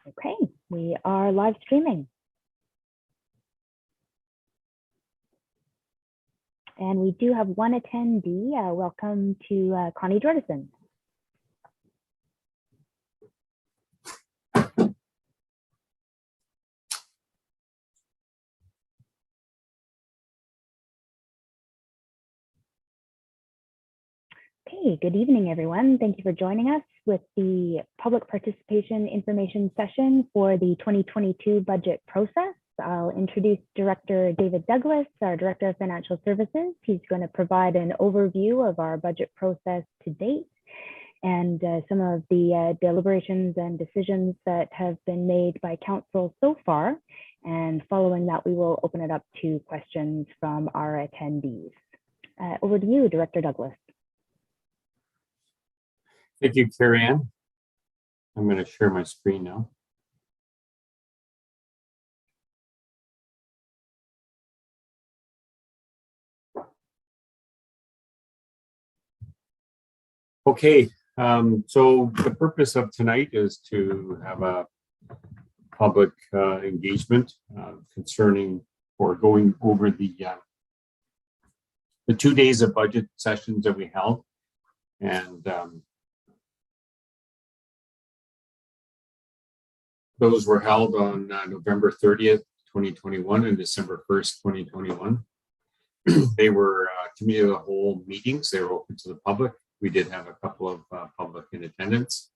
Okay, we are live streaming. And we do have one attendee. Welcome to Connie Jordison. Okay, good evening, everyone. Thank you for joining us with the public participation information session for the 2022 budget process. I'll introduce Director David Douglas, our Director of Financial Services. He's going to provide an overview of our budget process to date and some of the deliberations and decisions that have been made by Council so far. And following that, we will open it up to questions from our attendees. Over to you, Director Douglas. Thank you, Carrie Ann. I'm going to share my screen now. Okay, so the purpose of tonight is to have a public engagement concerning or going over the 2 days of budget sessions that we held. And those were held on November 30th, 2021 and December 1st, 2021. They were committee of the whole meetings. They were open to the public. We did have a couple of public in attendance.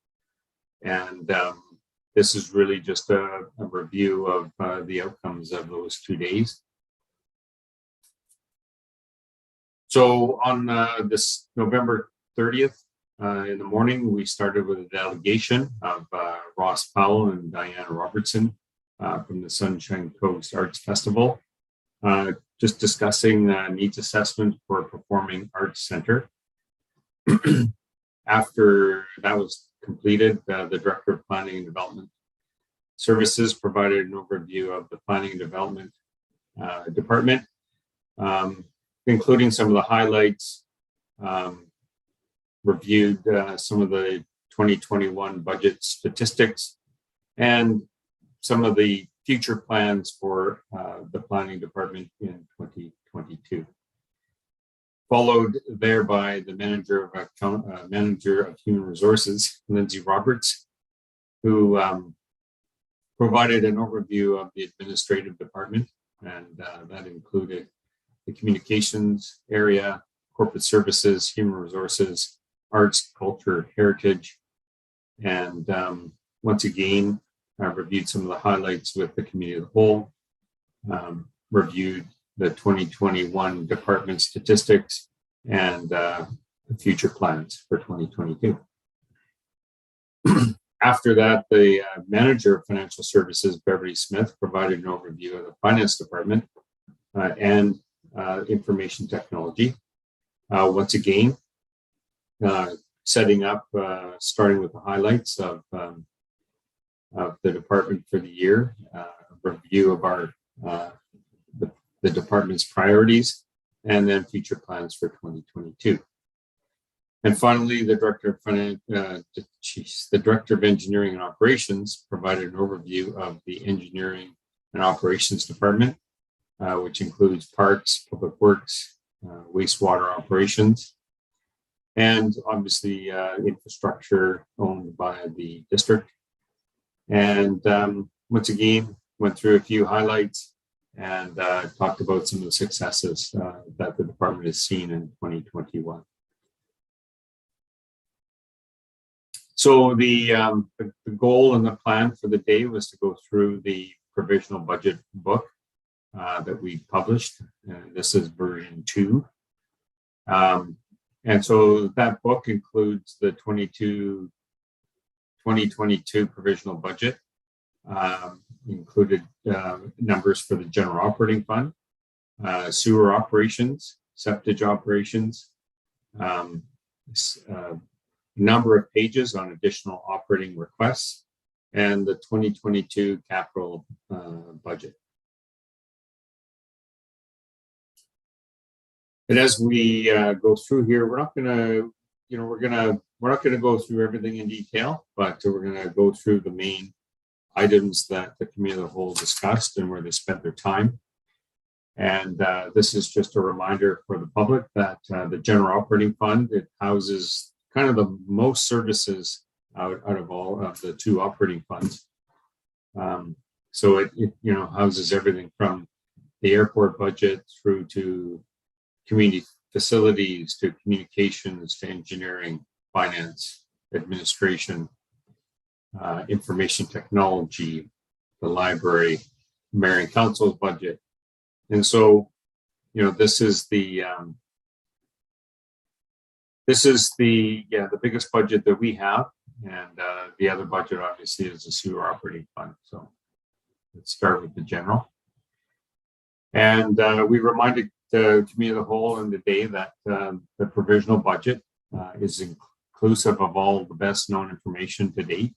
And this is really just a review of the outcomes of those 2 days. So on this November 30th, in the morning, we started with a delegation of Ross Powell and Diana Robertson from the Sunshine Coast Arts Festival, just discussing needs assessment for a performing arts center. After that was completed, the Director of Planning and Development Services provided an overview of the Planning and Development Department, including some of the highlights, reviewed some of the 2021 budget statistics and some of the future plans for the planning department in 2022. Followed there by the manager of human resources, Lindsay Roberts, who provided an overview of the administrative department, and that included the communications area, corporate services, human resources, arts, culture, heritage, and once again, I reviewed some of the highlights with the committee of the whole, reviewed the 2021 department statistics and the future plans for 2022. After that, the manager of financial services, Beverly Smith, provided an overview of the finance department and information technology. Once again, setting up, starting with the highlights of the department for the year, a review of our the department's priorities, and then future plans for 2022. And finally, the Director of Engineering and Operations provided an overview of the Engineering and Operations Department, which includes parks, public works, wastewater operations, and obviously infrastructure owned by the district. And once again, went through a few highlights and talked about some of the successes that the department has seen in 2021. So the goal and the plan for the day was to go through the provisional budget book that we published. This is version 2. And so that book includes the 2022 provisional budget, included numbers for the general operating fund, sewer operations, septic operations, number of pages on additional operating requests, and the 2022 capital budget. And as we go through here, we're not going to, we're not going to go through everything in detail, but we're going to go through the main items that the committee of the whole discussed and where they spent their time. And this is just a reminder for the public that the general operating fund, it houses kind of the most services out of all of the two operating funds. So it houses everything from the airport budget through to community facilities, to communications, to engineering, finance, administration, information technology, the library, mayor and council's budget. And so, this is the biggest budget that we have, and the other budget obviously is the sewer operating fund. So let's start with the general. And we reminded the committee of the whole in the day that the provisional budget is inclusive of all the best known information to date.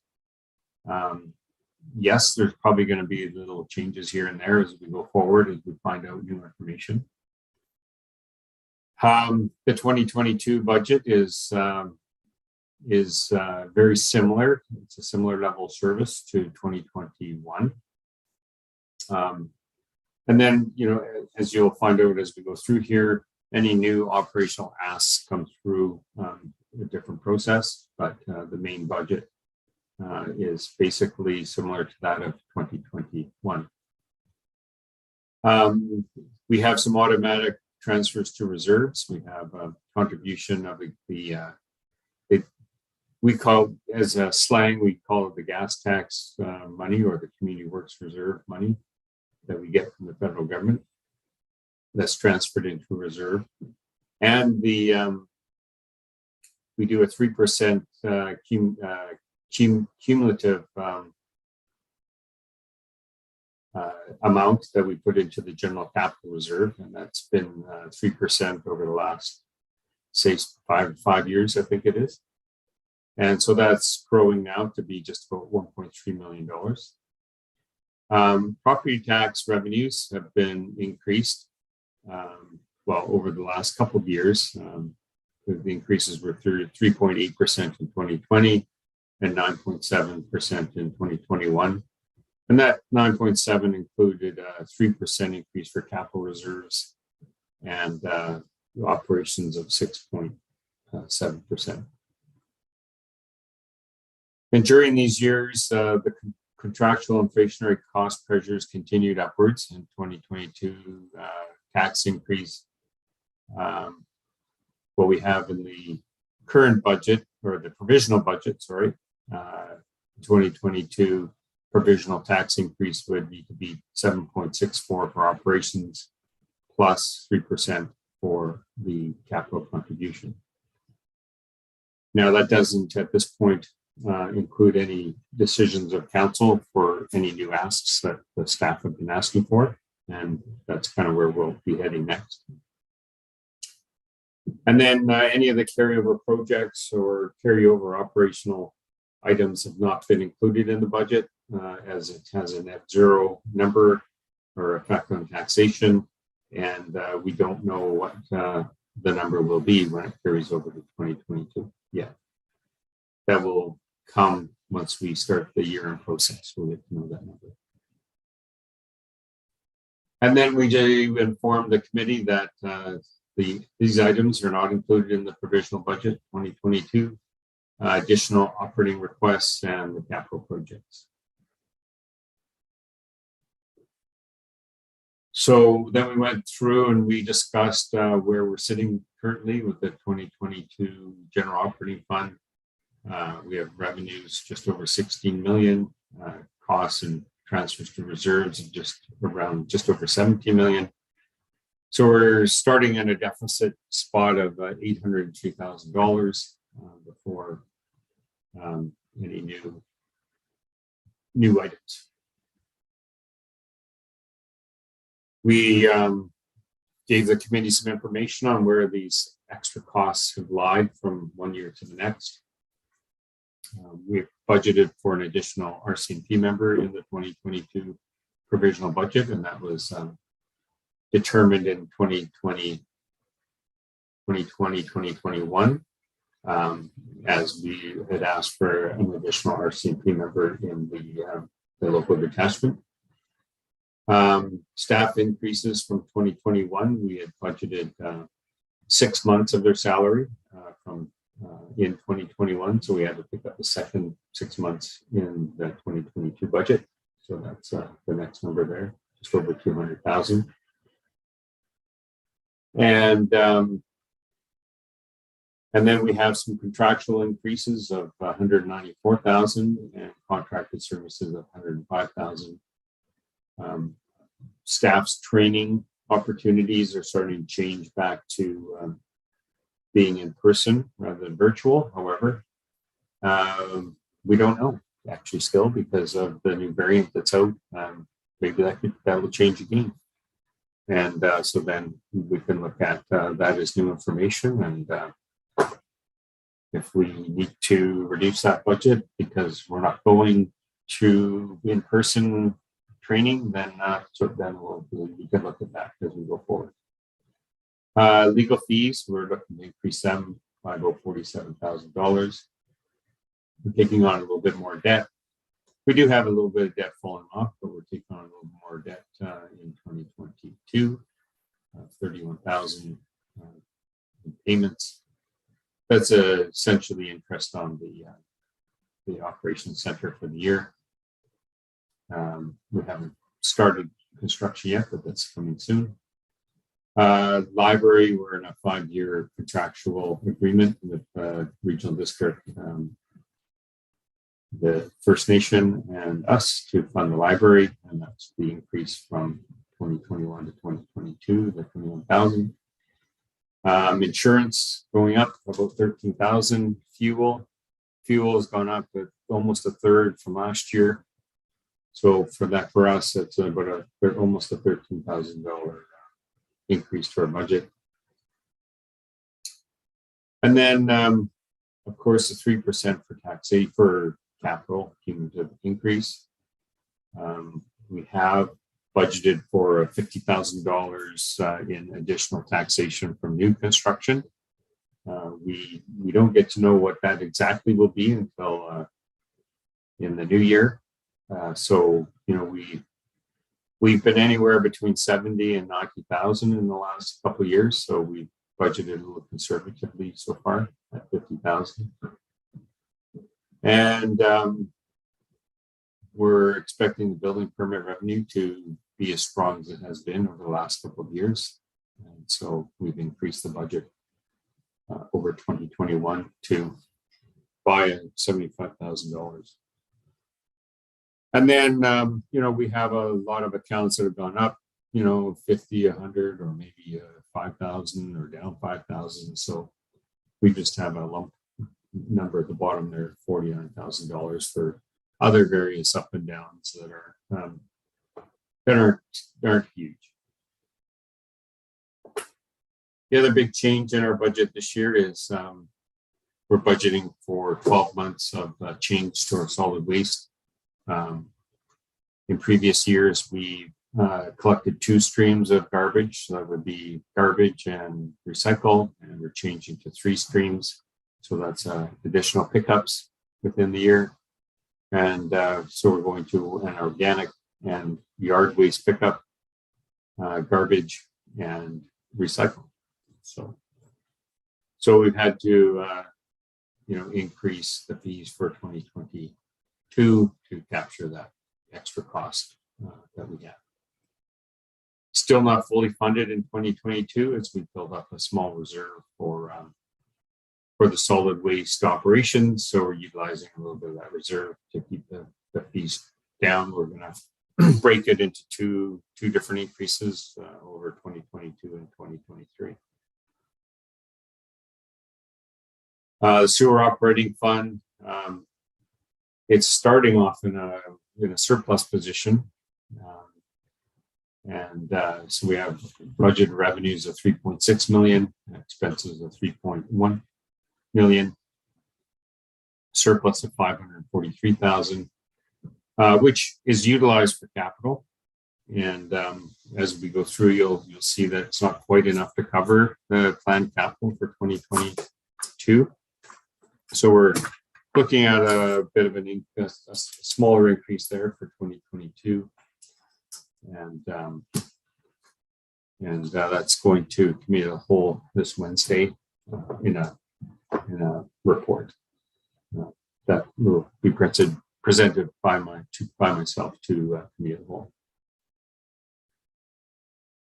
Yes, there's probably going to be little changes here and there as we go forward, as we find out new information. The 2022 budget is very similar. It's a similar level of service to 2021. And then, as you'll find out as we go through here, any new operational asks come through a different process, but the main budget is basically similar to that of 2021. We have some automatic transfers to reserves. We have a contribution of we call, as a slang, we call it the gas tax money, or the community works reserve money that we get from the federal government that's transferred into reserve. And we do a 3% cumulative amount that we put into the general capital reserve, and that's been 3% over the last, say, five years, I think it is. And so that's growing now to be just about $1.3 million. Property tax revenues have been increased, over the last couple of years. The increases were 3.8% in 2020 and 9.7% in 2021. And that 9.7 included a 3% increase for capital reserves and operations of 6.7%. And during these years, the contractual inflationary cost pressures continued upwards. In 2022, tax increase. What we have in the current budget, or the provisional budget, 2022 provisional tax increase would need to be 7.64 for operations, plus 3% for the capital contribution. Now, that doesn't at this point include any decisions of council for any new asks that the staff have been asking for, and that's kind of where we'll be heading next. And then any of the carryover projects or carryover operational items have not been included in the budget, as it has a net zero number or effect on taxation, and we don't know what the number will be when it carries over to 2022 yet. That will come once we start the year-end process. We'll get to know that number. And then we informed the committee that these items are not included in the provisional budget 2022, additional operating requests, and the capital projects. So then we went through and we discussed where we're sitting currently with the 2022 general operating fund. We have revenues just over 16 million, costs and transfers to reserves of just over 17 million. So we're starting at a deficit spot of $803,000 before any new items. We gave the committee some information on where these extra costs have lied from one year to the next. We've budgeted for an additional RCMP member in the 2022 provisional budget, and that was determined in 2021, as we had asked for an additional RCMP member in the the local detachment. Staff increases from 2021. We had budgeted 6 months of their salary from in 2021, so we had to pick up the second 6 months in the 2022 budget. So that's the next number there, just over 200,000. And then we have some contractual increases of 194,000 and contracted services of 105,000. Staff's training opportunities are starting to change back to being in person rather than virtual. However, we don't know actually still because of the new variant that's out. Maybe that will change again. And so then we can look at that as new information. And if we need to reduce that budget because we're not going to in-person training, then we can look at that as we go forward. Legal fees, we're looking to increase them by about $47,000. We're taking on a little bit more debt. We do have a little bit of debt falling off, but we're taking on a little more debt in 2022, 31,000 in payments. That's essentially interest on the operations center for the year. We haven't started construction yet, but that's coming soon. Library, we're in a 5-year contractual agreement with Regional District, the First Nation and us to fund the library, and that's the increase from 2021 to 2022, the 21,000. Insurance going up about 13,000. Fuel has gone up at almost a third from last year. So for us, it's about almost a $13,000 increase to our budget. And then, of course, the 3% for taxation for capital cumulative increase. We have budgeted for $50,000 in additional taxation from new construction. We don't get to know what that exactly will be until in the new year. So we've been anywhere between 70 and 90,000 in the last couple of years. So we budgeted a little conservatively so far at 50,000. And we're expecting the building permit revenue to be as strong as it has been over the last couple of years. And so we've increased the budget over 2021 to by $75,000. And then, we have a lot of accounts that have gone up, 50, 100, or maybe 5,000 or down 5,000. So we just have a lump number at the bottom there, $49,000 for other various up and downs that aren't huge. The other big change in our budget this year is we're budgeting for 12 months of change to our solid waste. In previous years, we collected 2 streams of garbage. So that would be garbage and recycle, and we're changing to 3 streams. So that's additional pickups within the year. And so we're going to an organic and yard waste pickup, garbage and recycle. So we've had to, increase the fees for 2022 to capture that extra cost that we have. Still not fully funded in 2022 as we build up a small reserve for the solid waste operations. So we're utilizing a little bit of that reserve to keep the fees down. We're going to break it into two different increases over 2022 and 2023. The sewer operating fund, it's starting off in a surplus position. So we have budget revenues of 3.6 million, expenses of 3.1 million, surplus of 543,000, which is utilized for capital. And as we go through, you'll see that it's not quite enough to cover the planned capital for 2022. So we're looking at a bit of a smaller increase there for 2022. And that's going to committee of the whole this Wednesday in a report that will be presented by myself to committee of the whole.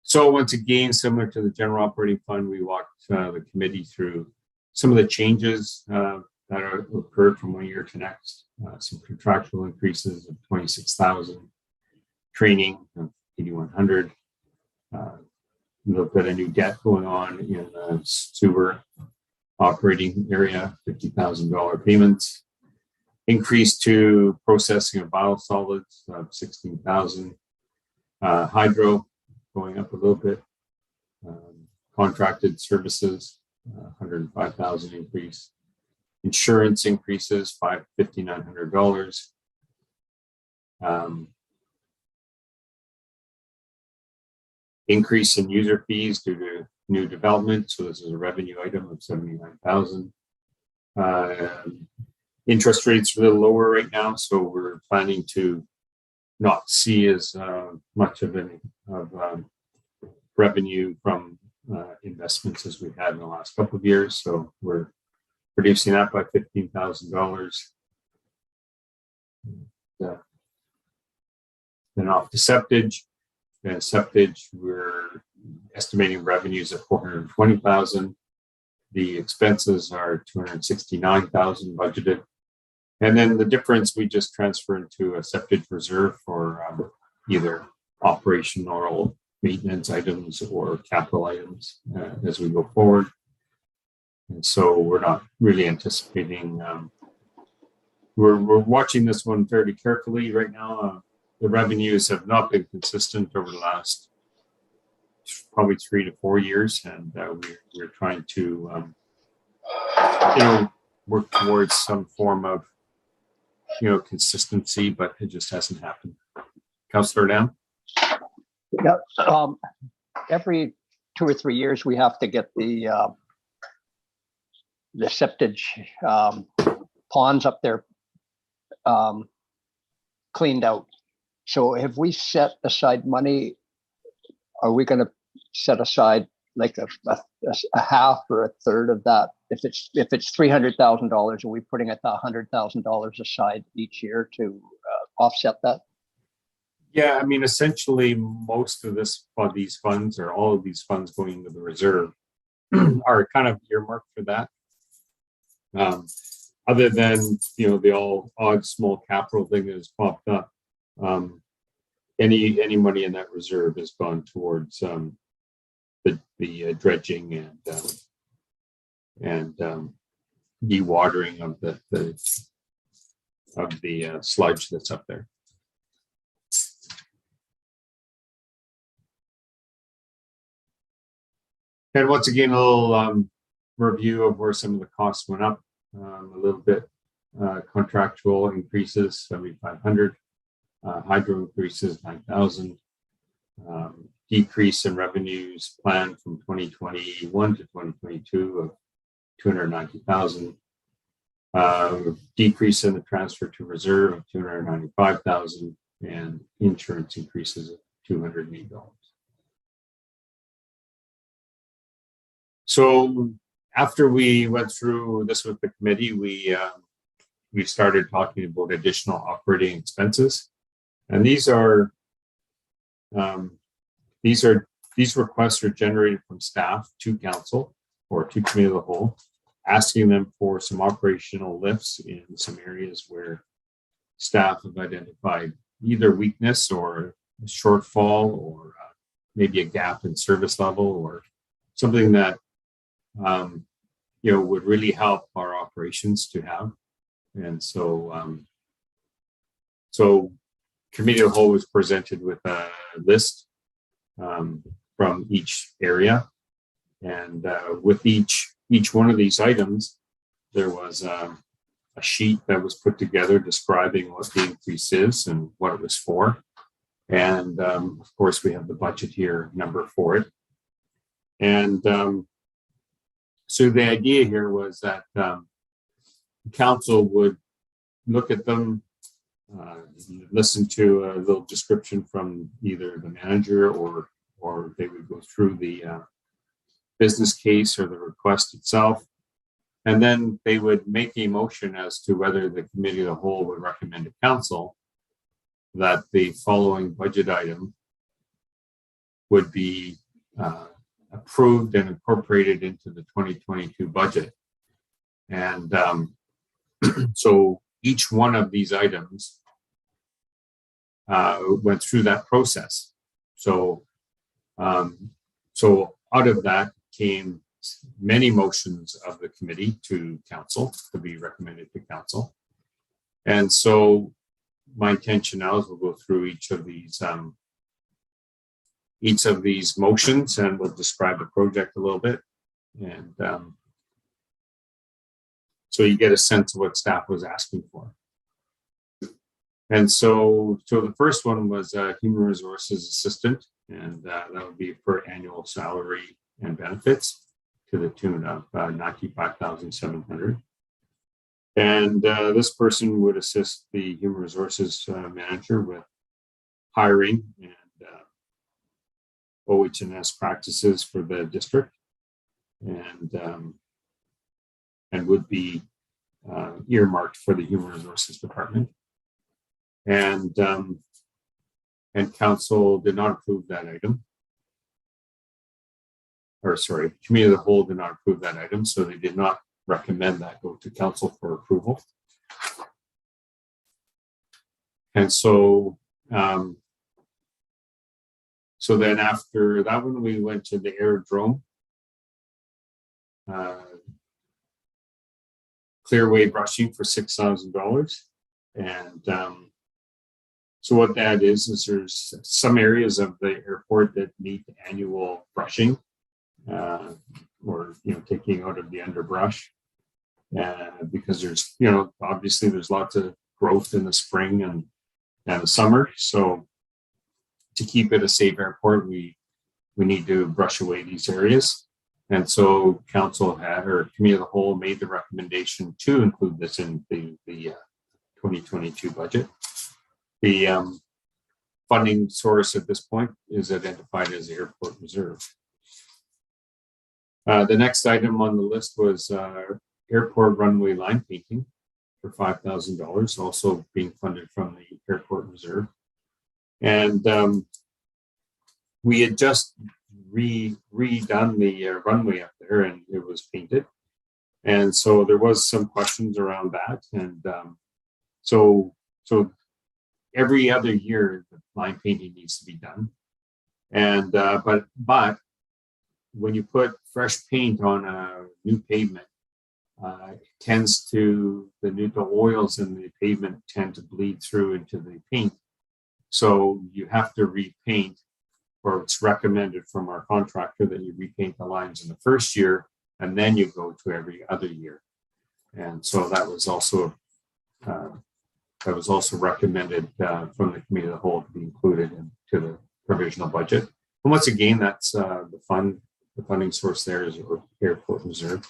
So once again, similar to the general operating fund, we walked the committee through some of the changes that are occurred from one year to next. Some contractual increases of 26,000, training of 8,100. A little bit of new debt going on in the sewer operating area, $50,000 payments. Increase to processing of biosolids of 16,000. Hydro going up a little bit. Contracted services, 105,000 increase. Insurance increases, $5,900. Increase in user fees due to new development. So this is a revenue item of 79,000. Interest rates are a little lower right now, so we're planning to not see as much of revenue from investments as we've had in the last couple of years. So we're reducing that by $15,000. Then off to septage. And septage, we're estimating revenues of 420,000. The expenses are 269,000 budgeted. And then the difference we just transfer into a septage reserve for either operational maintenance items or capital items as we go forward. And so we're not really anticipating, we're watching this one fairly carefully right now. The revenues have not been consistent over the last probably 3 to 4 years, and we're trying to, work towards some form of, consistency, but it just hasn't happened. Councillor Dam? Yeah, every 2 or 3 years we have to get the septage ponds up there cleaned out. So have we set aside money? Are we going to set aside like a half or a third of that? If it's $300,000, are we putting $100,000 aside each year to offset that? Yeah, I mean, essentially, most of these funds, or all of these funds going into the reserve, are kind of earmarked for that. Other than the odd small capital thing that has popped up. Any money in that reserve has gone towards the dredging and dewatering of the sludge that's up there. And once again, a little review of where some of the costs went up a little bit. Contractual increases, 7,500. Hydro increases, 9,000. Decrease in revenues planned from 2021 to 2022 of 290,000. Decrease in the transfer to reserve of 295,000, and insurance increases of $208. So after we went through this with the committee, we started talking about additional operating expenses. And these requests are generated from staff to council or to committee of the whole, asking them for some operational lifts in some areas where staff have identified either weakness or a shortfall, or maybe a gap in service level, or something that would really help our operations to have. And so committee of the whole was presented with a list from each area, and with each one of these items, there was a sheet that was put together describing what the increase is and what it was for. And of course, we have the budget here number for it. And so the idea here was that council would look at them, listen to a little description from either the manager or they would go through the business case or the request itself. And then they would make a motion as to whether the committee of the whole would recommend to council that the following budget item would be approved and incorporated into the 2022 budget. And so each one of these items went through that process. So out of that came many motions of the committee to council to be recommended to council. And so my intention now is we'll go through each of these motions and we'll describe the project a little bit. And so you get a sense of what staff was asking for. And so the first one was human resources assistant, and that would be for annual salary and benefits to the tune of $95,700. And this person would assist the human resources manager with hiring and OH&S practices for the district, and would be earmarked for the human resources department. And council did not approve that item. Or sorry, committee of the whole did not approve that item, so they did not recommend that go to council for approval. And so so then after that one, we went to the aerodrome. Clearway brushing for $6,000. And so what that is there's some areas of the airport that need annual brushing, or taking out of the underbrush, because there's obviously there's lots of growth in the spring and the summer. So to keep it a safe airport, we need to brush away these areas. And so council committee of the whole made the recommendation to include this in the 2022 budget. The funding source at this point is identified as the airport reserve. The next item on the list was airport runway line painting for $5,000, also being funded from the airport reserve. And we had just redone the runway up there, and it was painted. And so there was some questions around that. And so every other year, the line painting needs to be done. And but when you put fresh paint on a new pavement, it tends to the oils in the pavement tend to bleed through into the paint. So you have to repaint, or it's recommended from our contractor that you repaint the lines in the first year, and then you go to every other year. And so that was also recommended from the committee of the whole to be included into the provisional budget. And once again, that's the funding source there is airport reserve.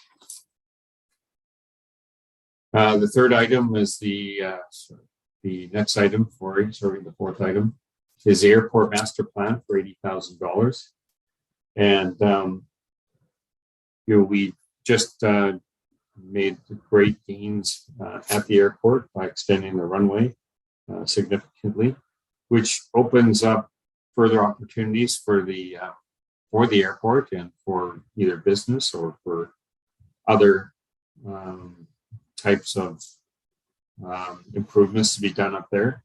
The third item is the next item, the fourth item is the airport master plan for $80,000. And we just made great gains at the airport by extending the runway significantly, which opens up further opportunities for the airport and for either business or for other types of improvements to be done up there.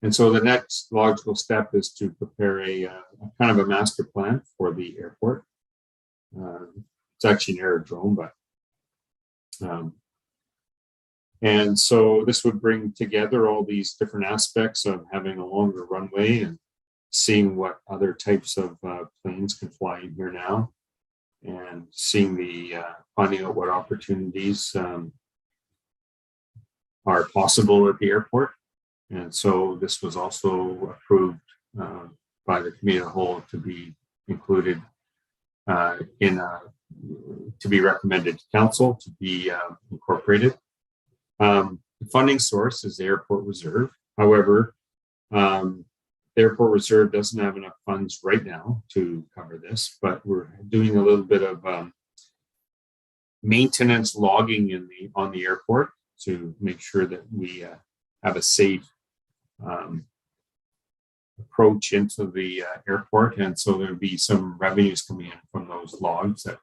And so the next logical step is to prepare a kind of a master plan for the airport. It's actually an aerodrome, but and so this would bring together all these different aspects of having a longer runway and seeing what other types of planes can fly in here now, and seeing finding out what opportunities are possible at the airport. And so this was also approved by the committee of the whole to be included to be recommended to council to be incorporated. The funding source is the airport reserve. However, the airport reserve doesn't have enough funds right now to cover this, but we're doing a little bit of maintenance logging on the airport to make sure that we have a safe approach into the airport, and so there'll be some revenues coming in from those logs that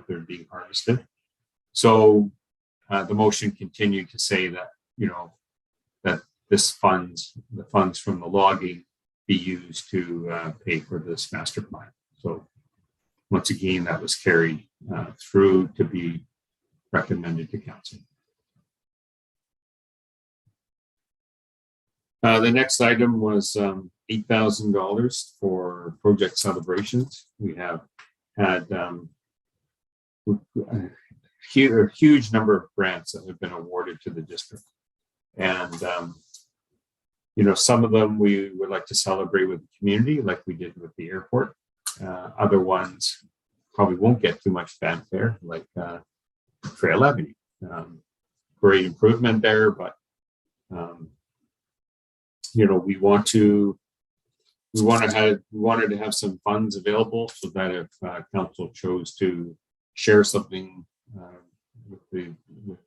they're being harvested. So the motion continued to say that that the funds from the logging be used to pay for this master plan. So once again, that was carried through to be recommended to council. The next item was $8,000 for project celebrations. We have had a huge number of grants that have been awarded to the district. And, some of them we would like to celebrate with the community like we did with the airport. Other ones probably won't get too much fanfare, like Trail Avenue. Great improvement there, but we wanted to have some funds available so that if council chose to share something with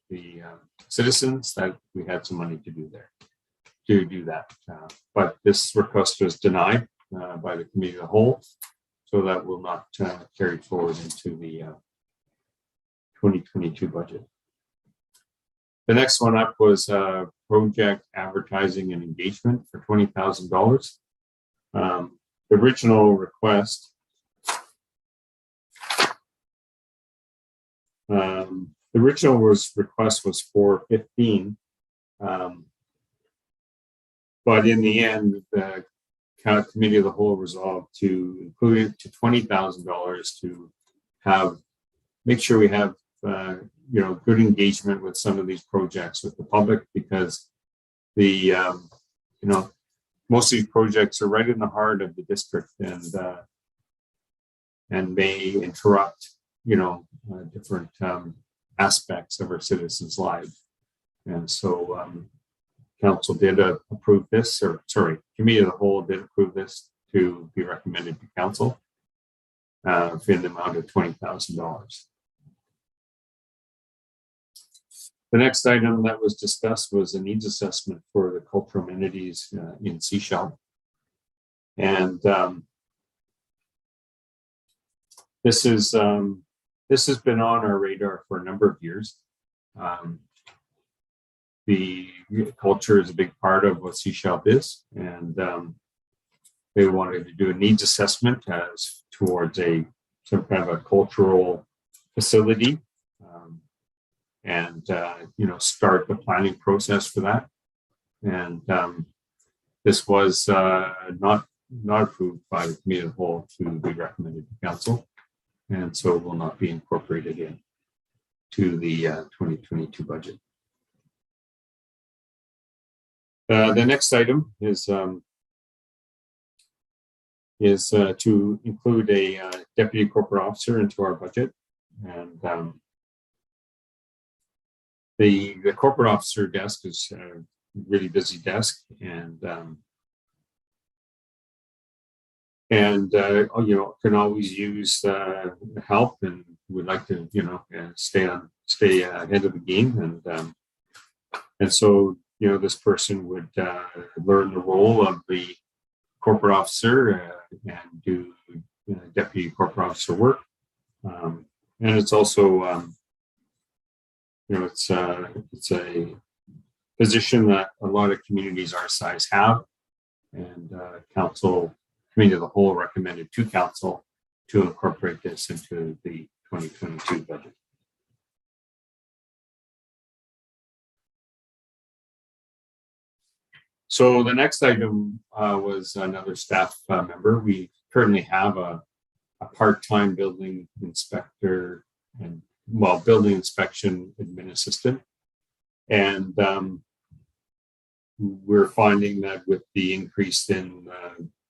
the citizens, that we had some money to do that. But this request was denied by the committee of the whole, so that will not carry forward into the 2022 budget. The next one up was project advertising and engagement for $20,000. The original request was for 15, but in the end, the committee of the whole resolved to include it to $20,000 to make sure we have good engagement with some of these projects with the public, because the most of these projects are right in the heart of the district and may interrupt different aspects of our citizens' lives. And so council did approve this, committee of the whole did approve this to be recommended to council in the amount of $20,000. The next item that was discussed was a needs assessment for the cultural amenities in Seashell. And this has been on our radar for a number of years. The culture is a big part of what Seashell is, and they wanted to do a needs assessment as towards some kind of a cultural facility. And start the planning process for that. And this was not approved by the committee of the whole to be recommended to council, and so will not be incorporated in to the 2022 budget. The next item is to include a deputy corporate officer into our budget, and the corporate officer desk is a really busy desk, and can always use help, and would like to stay ahead of the game, and so this person would learn the role of the corporate officer and do deputy corporate officer work, and it's also it's a position that a lot of communities our size have, and council committee of the whole recommended to council to incorporate this into the 2022 budget. So the next item was another staff member. We currently have a part-time building inspector and building inspection admin assistant. And we're finding that with the increase in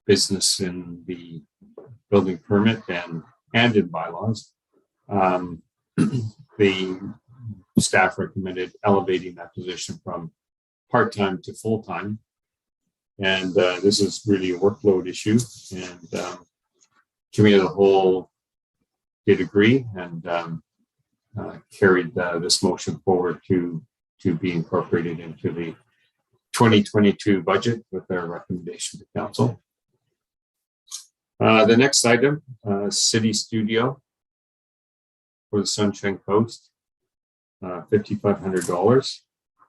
business in the building permit and in bylaws, the staff recommended elevating that position from part-time to full-time. And this is really a workload issue, and committee of the whole did agree and carried this motion forward to be incorporated into the 2022 budget with their recommendation to council. The next item, City Studio for the Sunshine Coast, $5,500.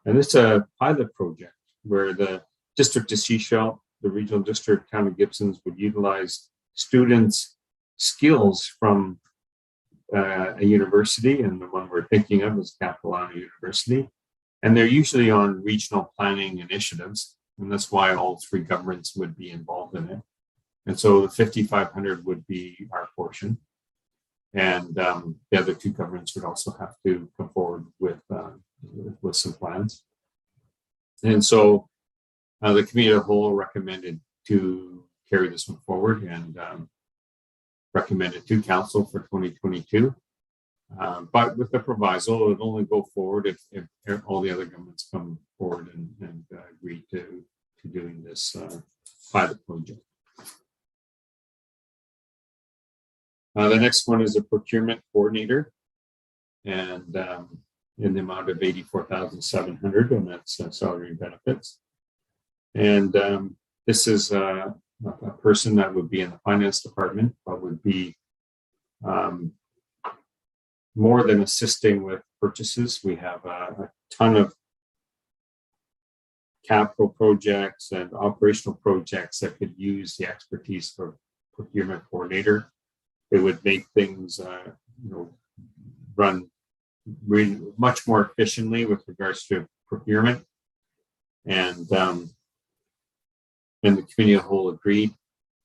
And it's a pilot project where the District of Sechelt, the Regional District, Town of Gibsons would utilize students' skills from a university, and the one we're thinking of is Capilano University. And they're usually on regional planning initiatives, and that's why all three governments would be involved in it. And so the 5,500 would be our portion. And the other two governments would also have to come forward with some plans. And so the committee of the whole recommended to carry this one forward and recommended to council for 2022. But with the proviso, it will only go forward if all the other governments come forward and agree to doing this pilot project. The next one is a procurement coordinator, and in the amount of $84,700, and that's salary and benefits. And this is a person that would be in the finance department, but would be more than assisting with purchases. We have a ton of capital projects and operational projects that could use the expertise of procurement coordinator. It would make things run really much more efficiently with regards to procurement. And the committee of the whole agreed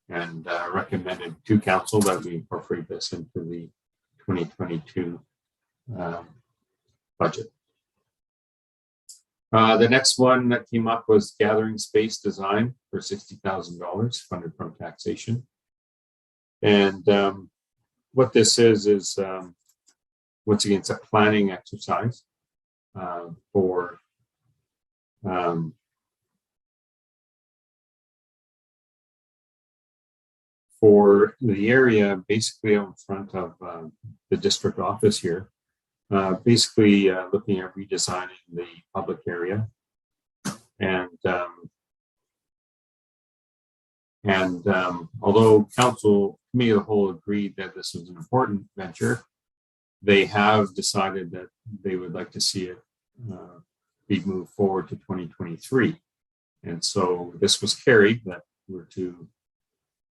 and recommended to council that we incorporate this into the 2022 budget. The next one that came up was gathering space design for $60,000 funded from taxation. And what this is once again, it's a planning exercise for the area basically out in front of the district office here, basically looking at redesigning the public area. And although council committee of the whole agreed that this was an important venture, they have decided that they would like to see it be moved forward to 2023. And so this was carried that we're to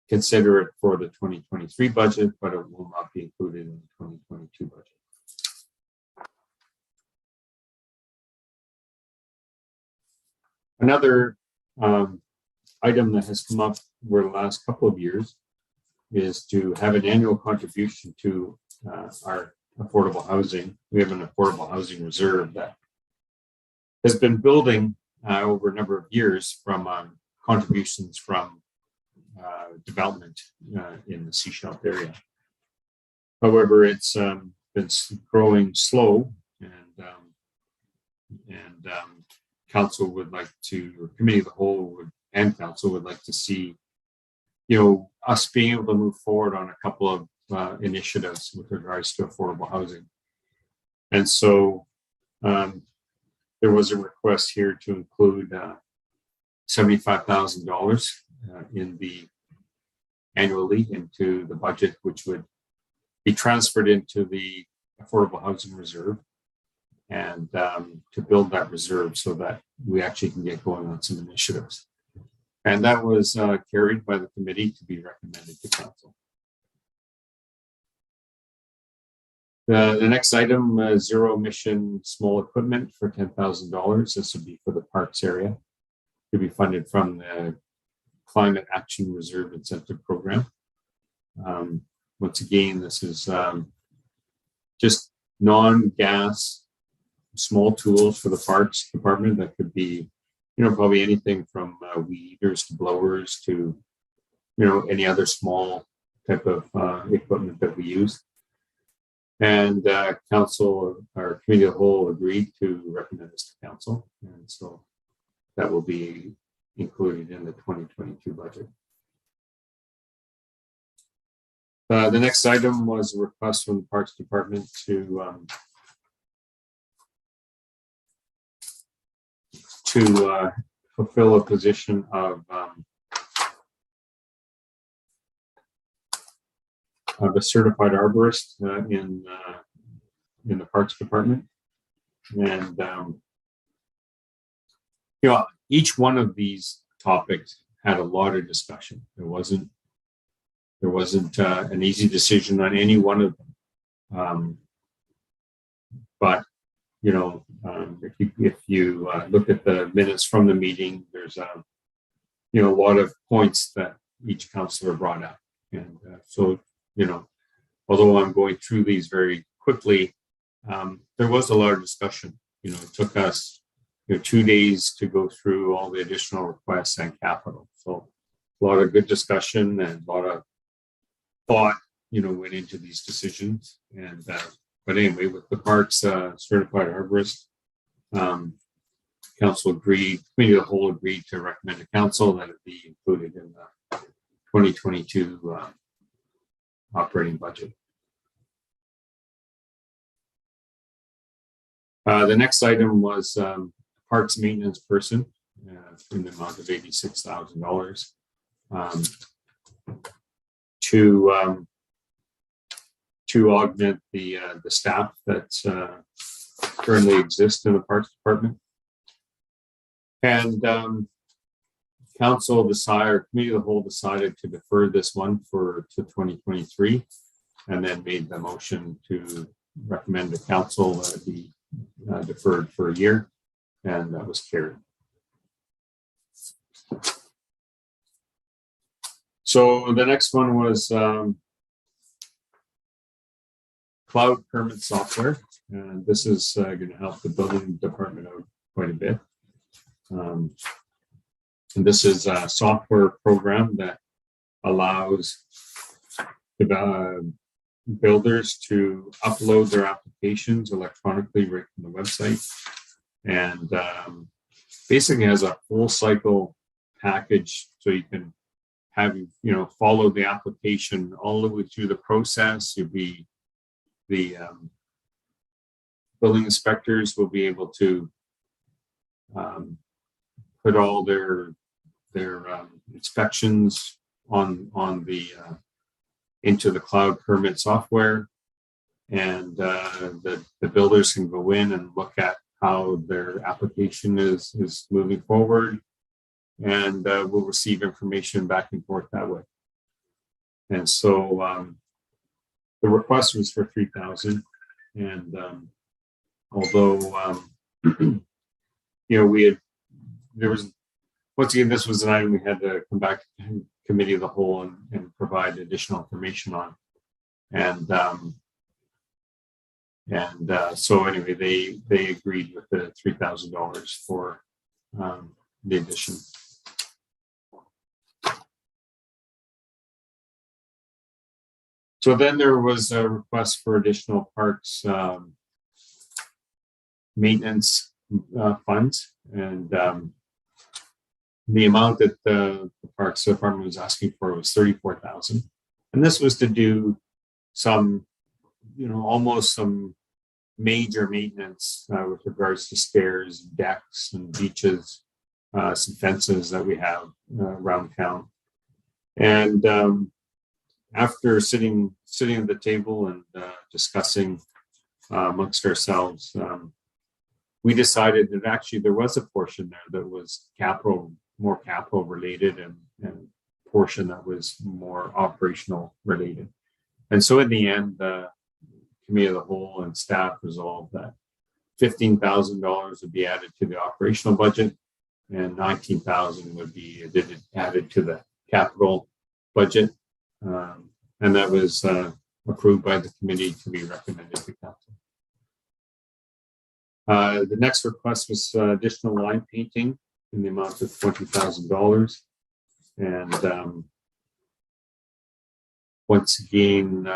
consider it for the 2023 budget, but it will not be included in the 2022 budget. Another item that has come up over the last couple of years is to have an annual contribution to our affordable housing. We have an affordable housing reserve that has been building over a number of years from contributions from development in the Sechelt area. However, it's been growing slow, and council would like to, or committee of the whole would, and council would like to see, us being able to move forward on a couple of initiatives with regards to affordable housing. And so there was a request here to include $75,000 in the annually into the budget, which would be transferred into the affordable housing reserve, and to build that reserve so that we actually can get going on some initiatives. And that was carried by the committee to be recommended to council. The next item, zero emission small equipment for $10,000. This would be for the parks area, to be funded from the Climate Action Reserve Incentive Program. Once again, this is just non-gas small tools for the parks department that could be, probably anything from weed eaters to blowers to, any other small type of equipment that we use. And council or committee of the whole agreed to recommend this to council. And so that will be included in the 2022 budget. The next item was a request from the Parks Department to fulfill a position of a certified arborist in the Parks Department. And you know, each one of these topics had a lot of discussion. There wasn't an easy decision on any one of them. But you know, if you look at the minutes from the meeting, there's you know, a lot of points that each councillor brought up, and so you know, although I'm going through these very quickly, there was a lot of discussion. You know, it took us 2 days to go through all the additional requests and capital. So a lot of good discussion and a lot of thought, you know, went into these decisions. And but anyway, with the Parks certified arborist, council agreed, committee of the whole agreed to recommend to council that it be included in the 2022 operating budget. The next item was parks maintenance person in the amount of $86,000 to augment the staff that's currently exists in the Parks Department. And council decided, committee of the whole decided to defer this one to 2023, and then made the motion to recommend to council that it be deferred for a year, and that was carried. So the next one was cloud permit software, and this is going to help the building department out quite a bit. And this is a software program that allows builders to upload their applications electronically right from the website, and basically has a full cycle package, so you can have follow the application all the way through the process. You'll be the building inspectors will be able to put all their inspections on the into the cloud permit software, and the builders can go in and look at how their application is moving forward, and we'll receive information back and forth that way. And so the request was for $3,000, and although there was, once again, this was an item we had to come back to committee of the whole and provide additional information on, and so anyway, they agreed with the $3,000 for the addition. So then there was a request for additional parks maintenance funds, and the amount that the Parks Department was asking for was $34,000, and this was to do some, almost some major maintenance with regards to stairs, decks, and beaches, some fences that we have around town. And after sitting at the table and discussing amongst ourselves, we decided that actually there was a portion there that was more capital related, and portion that was more operational related. And so in the end, the committee of the whole and staff resolved that $15,000 would be added to the operational budget, and $19,000 would be added to the capital budget. And that was approved by the committee to be recommended to council. The next request was additional line painting in the amount of $20,000. And once again,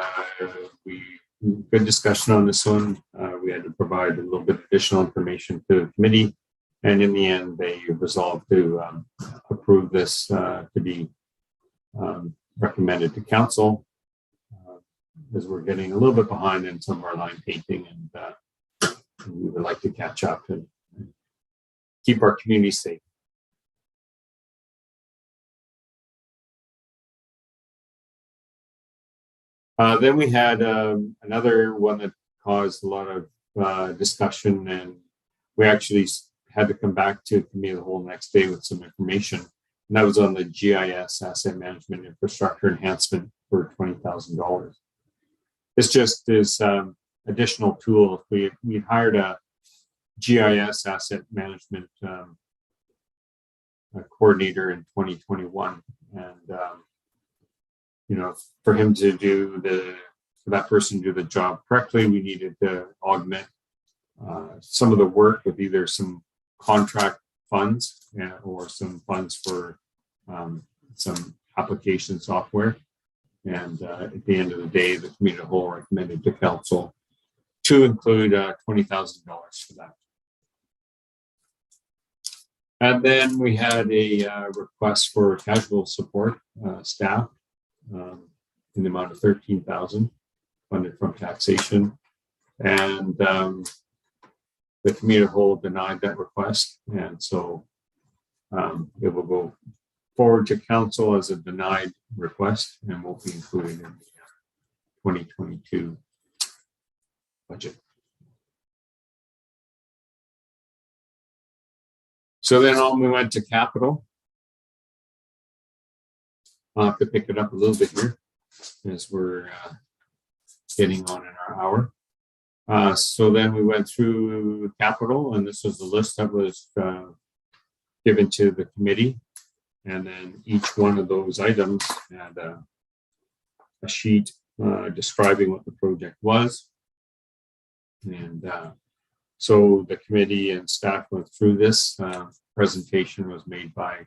we good discussion on this one. We had to provide a little bit of additional information to the committee, and in the end, they resolved to approve this to be recommended to council, as we're getting a little bit behind in some of our line painting, and we would like to catch up and keep our community safe. Then we had another one that caused a lot of discussion, and we actually had to come back to committee of the whole next day with some information, and that was on the GIS Asset Management Infrastructure Enhancement for $20,000. This just is additional tool. We hired a GIS Asset Management coordinator in 2021, and you know, for him to do for that person to do the job correctly, we needed to augment some of the work with either some contract funds or some funds for some application software. And at the end of the day, the committee of the whole recommended to council to include $20,000 for that. And then we had a request for casual support staff in the amount of $13,000 funded from taxation, and the committee of the whole denied that request, and so it will go forward to council as a denied request and won't be included in the 2022 budget. So then on we went to capital. I'll have to pick it up a little bit here as we're getting on in our hour. So then we went through capital, and this was the list that was given to the committee. And then each one of those items had a sheet describing what the project was. And so the committee and staff went through this. Presentation was made by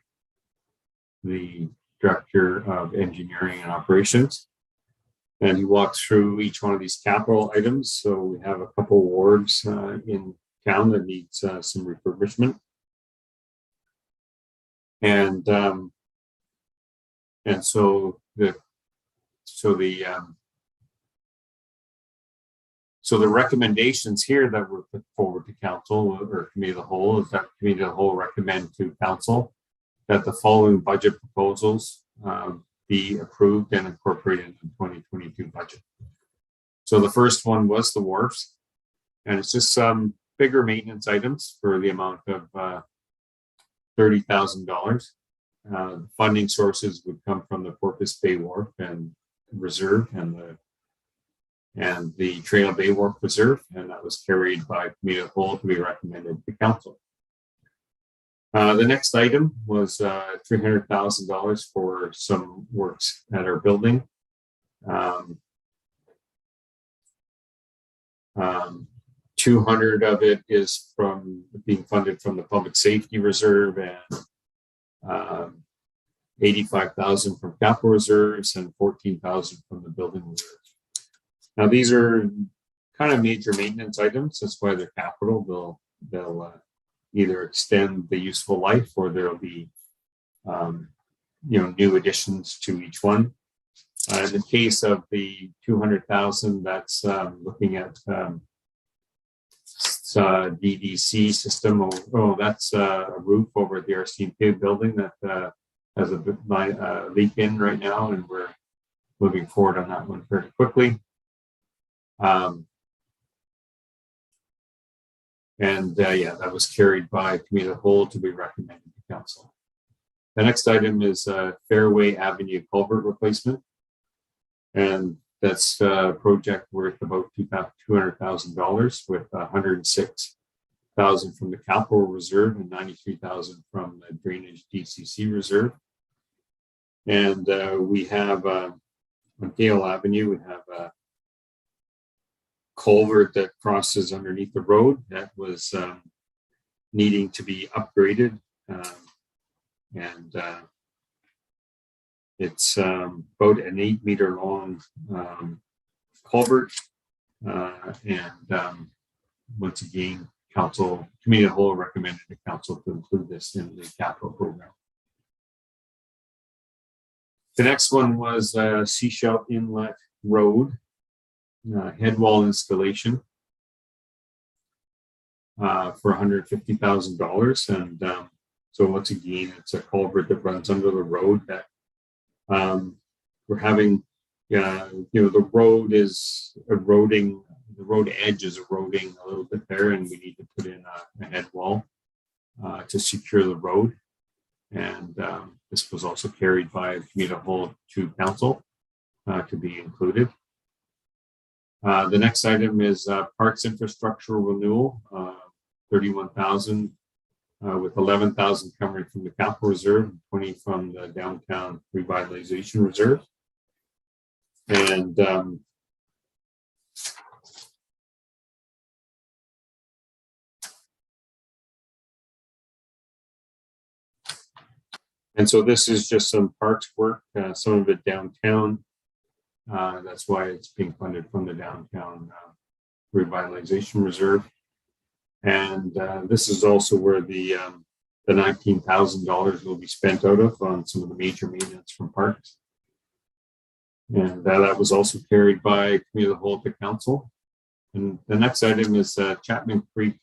the Director of Engineering and Operations, and he walked through each one of these capital items. So we have a couple wards in town that needs some refurbishment, and so the recommendations here that were put forward to council or committee of the whole is that committee of the whole recommend to council that the following budget proposals be approved and incorporated in the 2022 budget. So the first one was the Wharfs, and it's just some bigger maintenance items for the amount of $30,000. Funding sources would come from the Porpoise Bay Wharf and Reserve and the Trail Bay Wharf Reserve, and that was carried by committee of the whole to be recommended to council. The next item was $300,000 for some works at our building. 200 of it is from being funded from the Public Safety Reserve, and 85,000 from capital reserves, and 14,000 from the building reserves. Now these are kind of major maintenance items. That's why they're capital. They'll either extend the useful life, or there'll be new additions to each one. In the case of the 200,000, that's looking at DDC system. That's a roof over at the RCMP building that has a leak in right now, and we're moving forward on that one very quickly. That was carried by committee of the whole to be recommended to council. The next item is Fairway Avenue Culvert Replacement, and that's a project worth about $200,000 with $106,000 from the capital reserve and $93,000 from the drainage DCC reserve. And we have on Gale Avenue, we have a culvert that crosses underneath the road that was needing to be upgraded, and it's about an 8-meter long culvert, Once again, committee of the whole recommended the council to include this in the capital program. The next one was Seashell Inlet Road head wall installation for $150,000. And so once again, it's a culvert that runs under the road that we're having, the road is eroding, the road edge is eroding a little bit there, and we need to put in a head wall to secure the road. And this was also carried by committee of the whole to council to be included. The next item is parks infrastructure renewal, $31,000 with $11,000 coming from the capital reserve, $20,000 from the downtown revitalization reserve. And so this is just some parks work, some of it downtown. That's why it's being funded from the downtown revitalization reserve. And this is also where the $19,000 will be spent out of on some of the major maintenance from parks. And that was also carried by committee of the whole to council. And the next item is Chapman Creek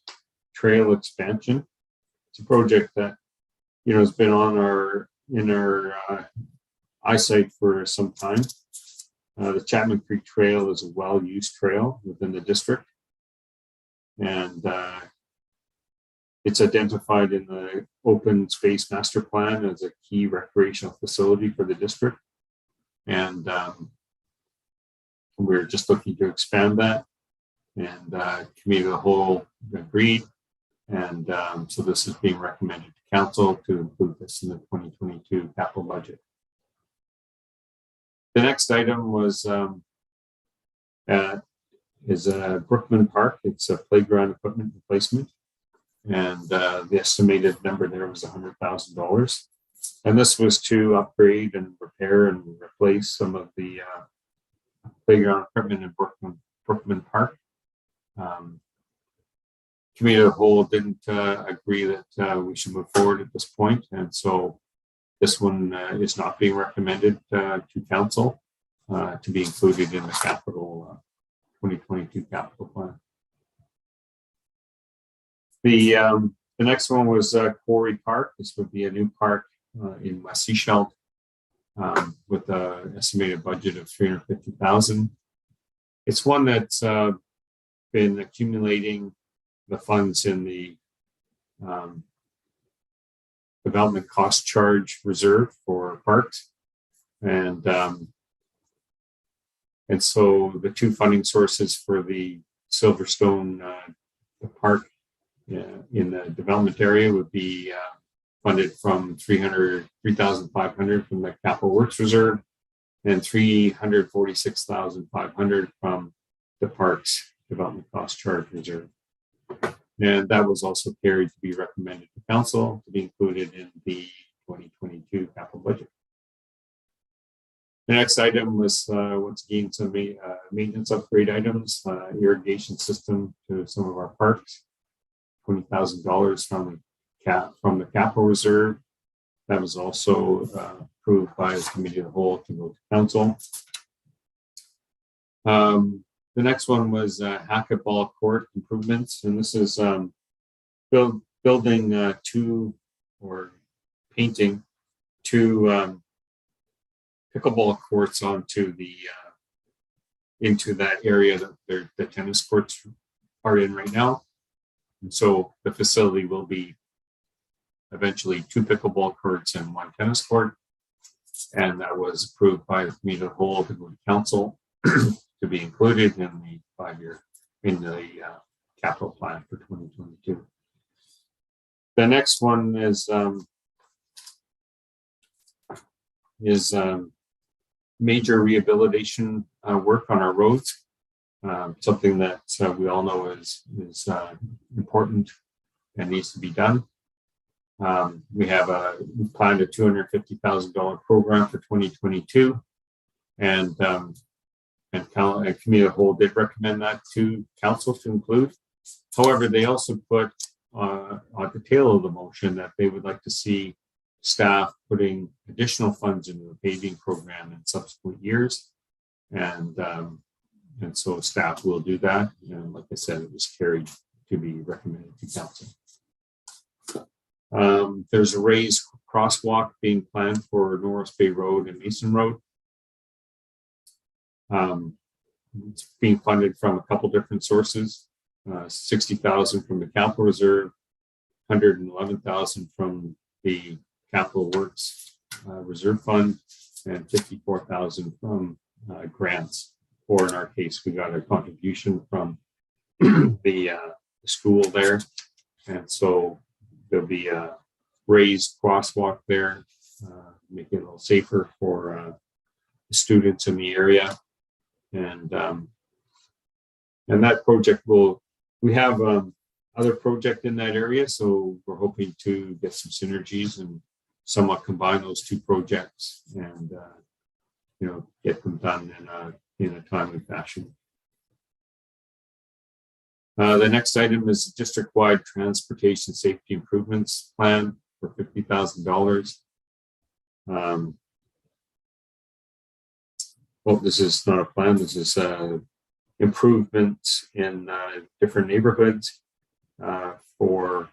Trail expansion. It's a project that has been on our eyesight for some time. The Chapman Creek Trail is a well-used trail within the district, and it's identified in the open space master plan as a key recreational facility for the district. And we're just looking to expand that, and committee of the whole agreed. And so this is being recommended to council to include this in the 2022 capital budget. The next item was Brookman Park. It's a playground equipment replacement, and the estimated number there was $100,000. And this was to upgrade and repair and replace some of the playground equipment in Brookman Park. Committee of the whole didn't agree that we should move forward at this point, and so this one is not being recommended to council to be included in the capital 2022 capital plan. The next one was Quarry Park. This would be a new park in West Seashell with an estimated budget of $350,000. It's one that's been accumulating the funds in the development cost charge reserve for parks, and so the two funding sources for the Silverstone the park in the development area would be funded from $300,500 from the capital works reserve and $346,500 from the parks development cost charge reserve. And that was also carried to be recommended to council to be included in the 2022 capital budget. The next item was once again some maintenance upgrade items, irrigation system to some of our parks, $20,000 from the capital reserve. That was also approved by the committee of the whole to go to council. The next one was Hacket ball court improvements, and this is building painting two pickleball courts onto into that area that the tennis courts are in right now. And so the facility will be eventually 2 pickleball courts and 1 tennis court, and that was approved by the committee of the whole to go to council to be included in the 5-year capital plan for 2022. The next one is major rehabilitation work on our roads, something that we all know is important and needs to be done. We planned a $250,000 program for 2022, and and committee of the whole did recommend that to council to include. However, they also put on the tail of the motion that they would like to see staff putting additional funds into the paving program in subsequent years. And so staff will do that. And like I said, it was carried to be recommended to council. There's a raised crosswalk being planned for Norris Bay Road and Mason Road. It's being funded from a couple different sources. 60,000 from the capital reserve, 111,000 from the capital works reserve fund, and 54,000 from grants. Or in our case, we got a contribution from the school there, and so there'll be a raised crosswalk there, make it a little safer for the students in the area, and that project will. We have other project in that area, so we're hoping to get some synergies and somewhat combine those two projects and get them done in a timely fashion. The next item is district-wide transportation safety improvements plan for $50,000. Well, this is not a plan. This is improvements in different neighborhoods for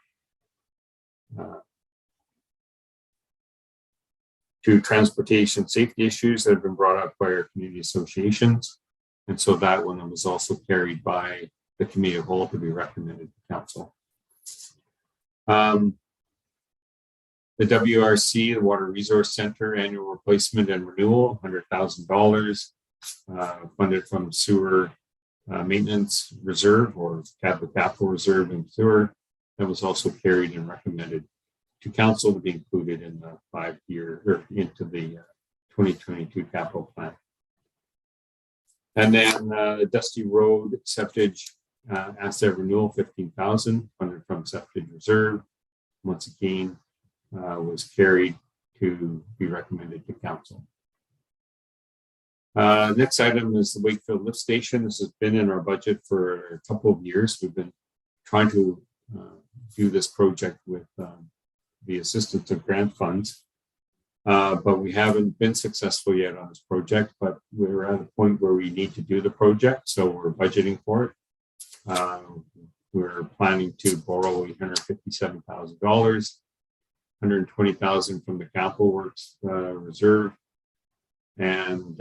to transportation safety issues that have been brought up by our community associations. And so that one was also carried by the committee of whole to be recommended to council. The WRC, the Water Resource Center, annual replacement and renewal, $100,000, funded from sewer maintenance reserve or capital reserve and sewer. That was also carried and recommended to council to be included in the 5-year or into the 2022 capital plan. And then the Dusty Road septage asset renewal, $15,000 funded from septage reserve. Once again, was carried to be recommended to council. Next item is the Wakefield lift station. This has been in our budget for a couple of years. We've been trying to do this project with the assistance of grant funds, but we haven't been successful yet on this project, but we're at a point where we need to do the project, so we're budgeting for it. We're planning to borrow $857,000, $120,000 from the capital works reserve, and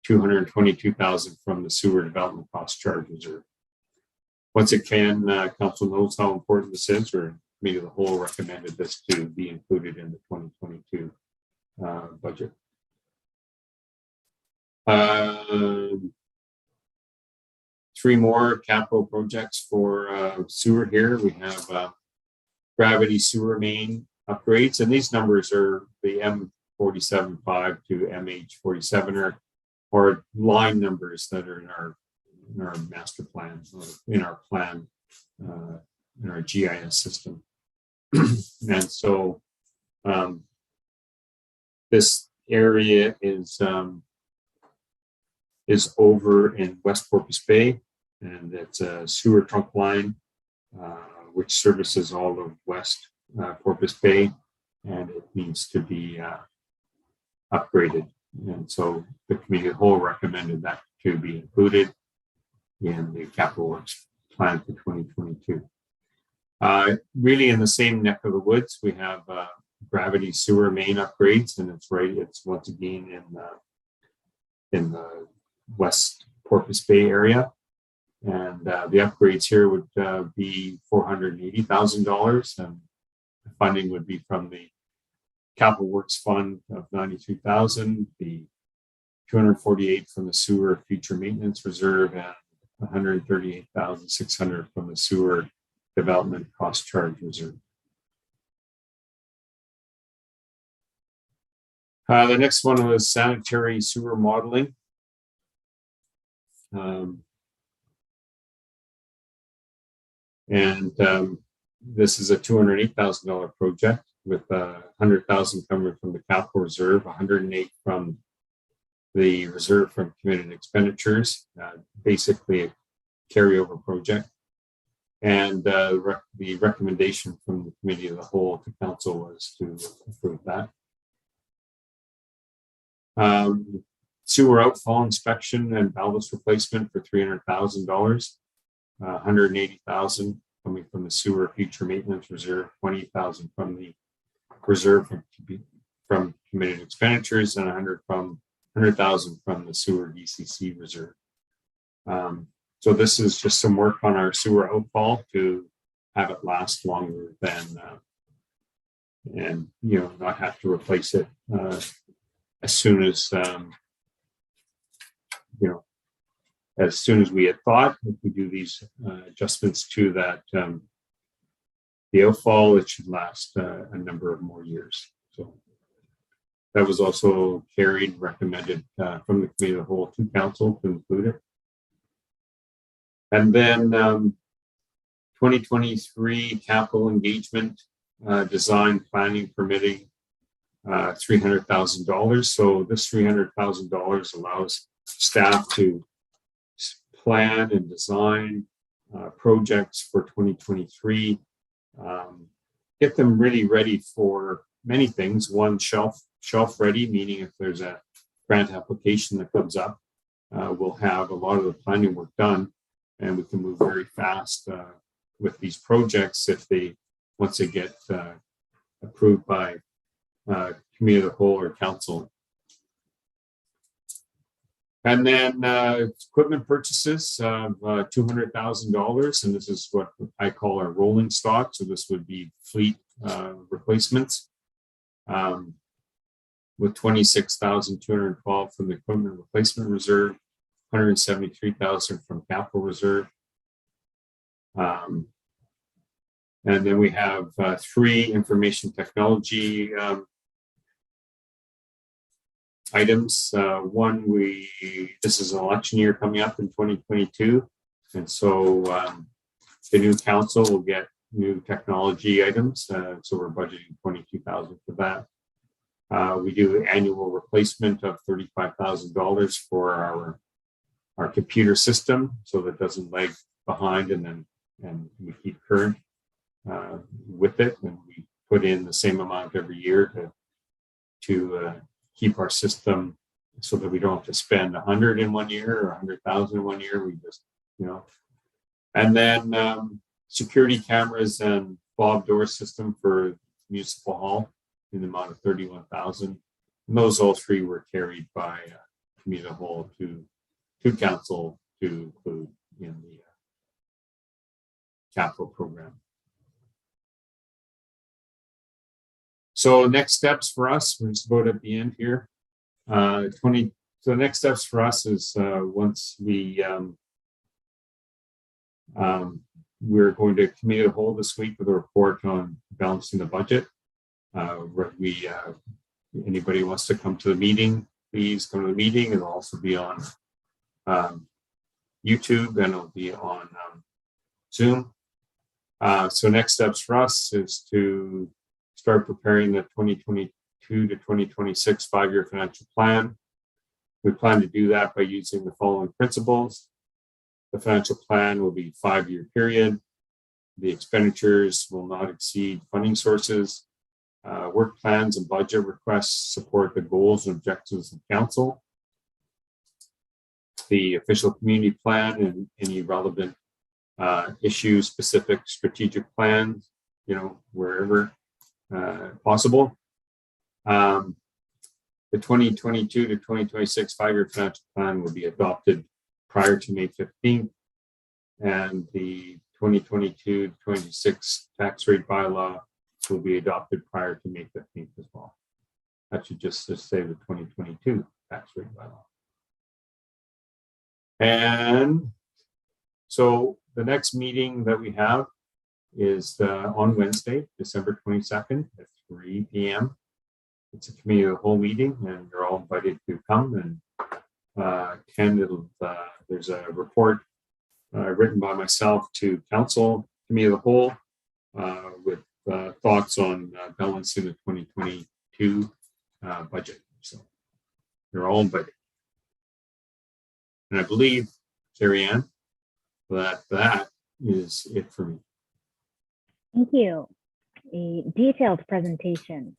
$222,000 from the sewer development cost charge reserve. Once again, council knows how important this is, or maybe the whole recommended this to be included in the 2022 budget. Three more capital projects for sewer here. We have gravity sewer main upgrades, and these numbers are the M47.5 to MH47 or line numbers that are in our master plan, or in our plan, in our GIS system. And so this area is over in West Porpoise Bay, and it's a sewer trunk line which services all of West Porpoise Bay, and it needs to be upgraded. And so the committee of the whole recommended that to be included in the capital works plan for 2022. Really in the same neck of the woods, we have gravity sewer main upgrades, and it's once again in the West Porpoise Bay area. And the upgrades here would be $480,000, and the funding would be from the capital works fund of $93,000, the $248,000 from the sewer future maintenance reserve, and $138,600 from the sewer development cost charge reserve. The next one was sanitary sewer modeling. This is a $208,000 project with $100,000 coming from the capital reserve, $108,000 from the reserve from committed expenditures, basically a carryover project. And the recommendation from the committee of the whole to council was to approve that. Sewer outfall inspection and valves replacement for $300,000, $180,000 coming from the sewer future maintenance reserve, $20,000 from the reserve from committed expenditures, and $100,000 from the sewer DCC reserve. So this is just some work on our sewer outfall to have it last longer than, and not have to replace it as soon as as soon as we had thought. If we do these adjustments to that, the outfall, it should last a number of more years. So that was also recommended from the committee of the whole to council to include it. And then 2023 capital engagement, design, planning, permitting, $300,000. So this $300,000 allows staff to plan and design projects for 2023, get them really ready for many things. One, shelf ready, meaning if there's a grant application that comes up, we'll have a lot of the planning work done, and we can move very fast with these projects once they get approved by committee of the whole or council. And then equipment purchases of $200,000, and this is what I call our rolling stock. So this would be fleet replacements, with $26,212 from the equipment replacement reserve, $173,000 from capital reserve. And then we have 3 information technology items. One, this is an election year coming up in 2022. And so the new council will get new technology items. So we're budgeting $22,000 for that. We do annual replacement of $35,000 for our computer system, so that doesn't lag behind, and we keep current with it, and we put in the same amount every year to keep our system so that we don't have to spend 100 in 1 year or 100,000 in 1 year. We just, and then security cameras and fob door system for municipal hall in the amount of 31,000. And those all 3 were carried by committee of the whole to council to include in the capital program. So next steps for us, we're just about at the end here. So the next steps for us is once we're going to committee of the whole this week with a report on balancing the budget. Anybody wants to come to the meeting, please come to the meeting. It'll also be on YouTube, and it'll be on Zoom. So next steps for us is to start preparing the 2022 to 2026 5-year financial plan. We plan to do that by using the following principles. The financial plan will be 5-year period. The expenditures will not exceed funding sources. Work plans and budget requests support the goals and objectives of council. The official community plan and any relevant issue-specific strategic plans, wherever possible. The 2022 to 2026 5-year financial plan will be adopted prior to May 15th, and the 2022 to 2026 tax rate bylaw will be adopted prior to May 15th as well. That should just say the 2022 tax rate bylaw. And so the next meeting that we have is on Wednesday, December 22nd at 3 p.m. It's a committee of the whole meeting, and you're all invited to come and attend. There's a report written by myself to council, committee of the whole, with thoughts on balancing the 2022 budget. So you're all invited. And I believe, Terry Ann, that is it for me. Thank you. A detailed presentation.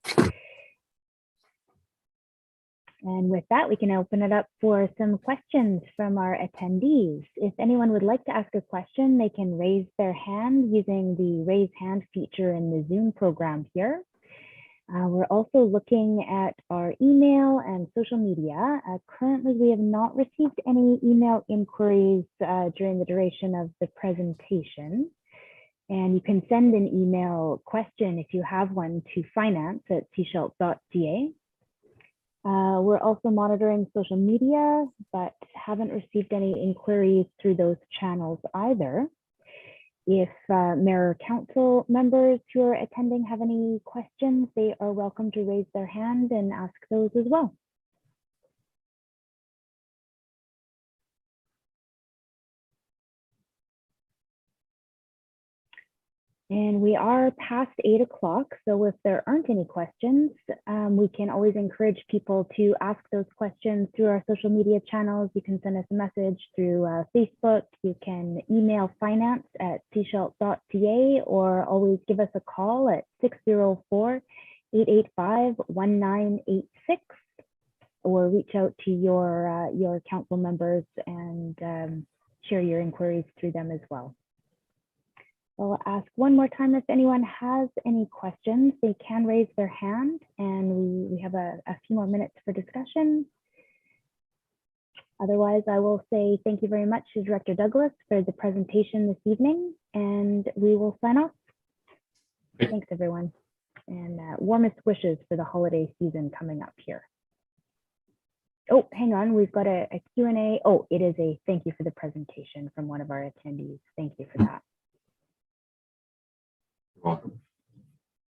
And with that, we can open it up for some questions from our attendees. If anyone would like to ask a question, they can raise their hand using the raise hand feature in the Zoom program here. We're also looking at our email and social media. Currently, we have not received any email inquiries during the duration of the presentation. And you can send an email question if you have one to finance@sechelt.ca. We're also monitoring social media, but haven't received any inquiries through those channels either. If mayor or council members who are attending have any questions, they are welcome to raise their hand and ask those as well. And we are past 8 o'clock, so if there aren't any questions, we can always encourage people to ask those questions through our social media channels. You can send us a message through Facebook, you can email finance@sechelt.ca, or always give us a call at 604-885-1986, or reach out to your council members and share your inquiries through them as well. I'll ask one more time if anyone has any questions, they can raise their hand, and we have a few more minutes for discussion. Otherwise, I will say thank you very much to Director Douglas for the presentation this evening, and we will sign off. Thanks, everyone, and warmest wishes for the holiday season coming up here. Oh, hang on, we've got a Q&A. Oh, it is a thank you for the presentation from one of our attendees. Thank you for that. You're welcome.